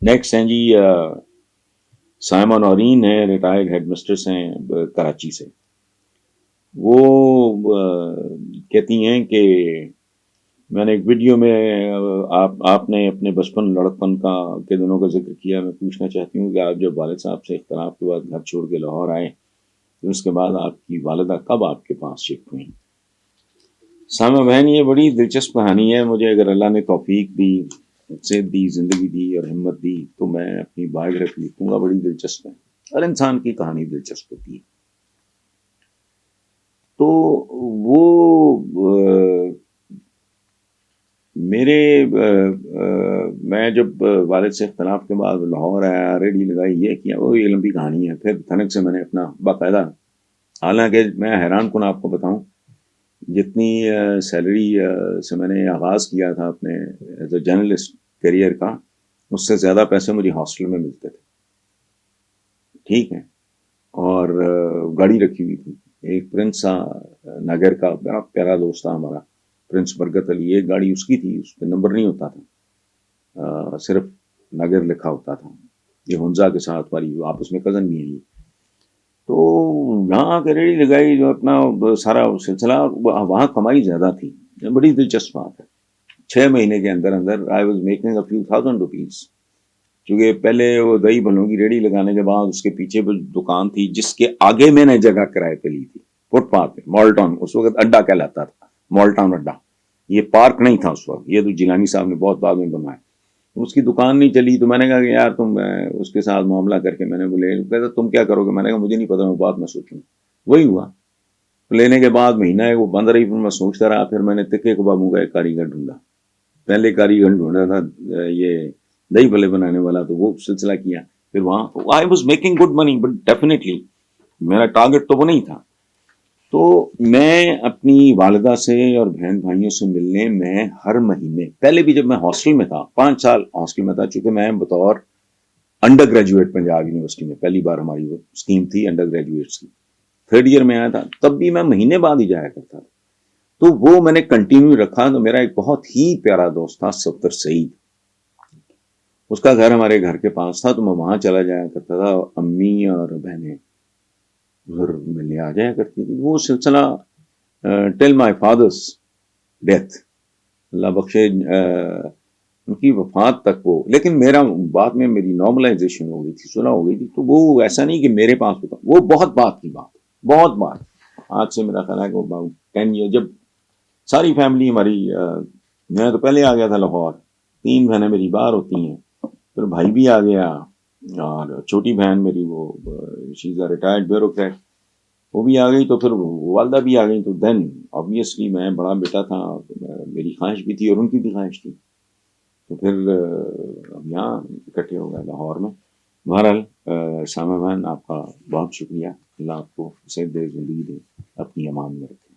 Next ہیں جی سائمہ نورین ہے، retired head mistress ہیں کراچی سے. وہ کہتی ہیں کہ میں نے ایک ویڈیو میں آپ نے اپنے بچپن لڑکپن کے دنوں کا ذکر کیا. میں پوچھنا چاہتی ہوں کہ آپ جب والد صاحب سے اختلاف کے بعد گھر چھوڑ کے لاہور آئے تو اس کے بعد آپ کی والدہ کب آپ کے پاس شفٹ ہوئی؟ سامع بہن، یہ بڑی دلچسپ کہانی ہے. مجھے اگر اللہ نے توفیق دی، صحت دی، زندگی دی اور ہمت دی تو میں اپنی بایوگرافی لکھوں گا. بڑی دلچسپ ہے، ہر انسان کی کہانی دلچسپ ہوتی ہے. تو وہ میں جب والد سے اختلاف کے بعد لاہور آیا، ریڈی لگائی، یہ کیا وہ، یہ لمبی کہانی ہے. پھر تھنک سے میں نے اپنا باقاعدہ، حالانکہ میں حیران کن آپ کو بتاؤں، جتنی سیلری سے میں نے آغاز کیا تھا اپنے ایز اے جرنلسٹ کیریئر کا، اس سے زیادہ پیسے مجھے ہاسٹل میں ملتے تھے. ٹھیک ہے. اور گاڑی رکھی ہوئی تھی. ایک پرنس نگر کا بڑا پیارا دوست تھا ہمارا، پرنس برکت علی. ایک گاڑی اس کی تھی، اس پہ نمبر نہیں ہوتا تھا، صرف نگر لکھا ہوتا تھا. یہ ہنزا کے ساتھ والی، آپس میں کزن بھی ہیں یہ. تو یہاں کے ریڑی لگائی جو اپنا سارا سلسلہ، وہاں کمائی زیادہ تھی. بڑی دلچسپ بات ہے. 6 مہینے کے اندر اندر I was making a few thousand rupees. کیونکہ پہلے وہ دہی بھلوں کی ریڑی لگانے کے بعد اس کے پیچھے دکان تھی جس کے آگے میں نے جگہ کرائے پہ لی تھی، فٹ پاتھ پہ، مال ٹاؤن. اس وقت اڈا کہلاتا تھا، مال ٹاؤن اڈا. یہ پارک نہیں تھا اس وقت، یہ تو جیلانی صاحب نے بہت بعد میں بنوایا. اس کی دکان نہیں چلی تو میں نے کہا کہ یار تم اس کے ساتھ معاملہ کر کے میں نے بولے، کہتا تم کیا کرو گے؟ میں نے کہا مجھے نہیں پتا، میں بات میں سوچوں. وہی ہوا. لینے کے بعد مہینہ ہے وہ بند رہی، پھر میں سوچتا رہا. پھر میں نے تکے کبابوں کا ایک کاریگر ڈھونڈا. پہلے کاریگر ڈھونڈا تھا یہ دہی بھلے بنانے والا، تو وہ سلسلہ کیا. پھر وہاں آئی was making good money, but definitely میرا ٹارگیٹ تو وہ نہیں تھا. تو میں اپنی والدہ سے اور بہن بھائیوں سے ملنے میں ہر مہینے، پہلے بھی جب میں ہاسٹل میں تھا، 5 سال ہاسٹل میں تھا، چونکہ میں بطور انڈر گریجویٹ پنجاب یونیورسٹی میں پہلی بار ہماری وہ اسکیم تھی انڈر گریجویٹس کی، 3rd ایئر میں آیا تھا، تب بھی میں مہینے بعد ہی جایا کرتا تھا. تو وہ میں نے کنٹینیو رکھا. تو میرا ایک بہت ہی پیارا دوست تھا صفدر سعید، اس کا گھر ہمارے گھر کے پاس تھا، تو میں وہاں چلا جایا کرتا تھا. امی اور بہنیں ادھر ملنے آ جایا کرتی تھی. وہ سلسلہ ٹل مائی فادرس ڈیتھ، اللہ بخشے ان کی وفات تک وہ. لیکن میرا بعد میں میری نارملائزیشن ہو گئی تھی، صلح ہو گئی تھی. تو وہ ایسا نہیں کہ میرے پاس ہوتا، وہ بہت بات کی بات، بہت بات. آج سے میرا خیال ہے کہ وہ 10 ایئر، جب ساری فیملی ہماری، میں تو پہلے آ گیا تھا لاہور. 3 بہنیں میری باہر ہوتی ہیں، پھر بھائی بھی آ گیا، اور چھوٹی بہن میری وہ شی از اے ریٹائرڈ بیوروکریٹ، وہ بھی آ گئی. تو پھر والدہ بھی آ گئی. تو دین آبویسلی میں بڑا بیٹا تھا، میری خواہش بھی تھی اور ان کی بھی خواہش تھی. تو پھر اب یہاں اکٹھے ہو گئے لاہور میں. بہرحال سامع بہن، آپ کا بہت شکریہ. اللہ آپ کو صحت دے، زندگی دے، اپنی امان میں رکھے.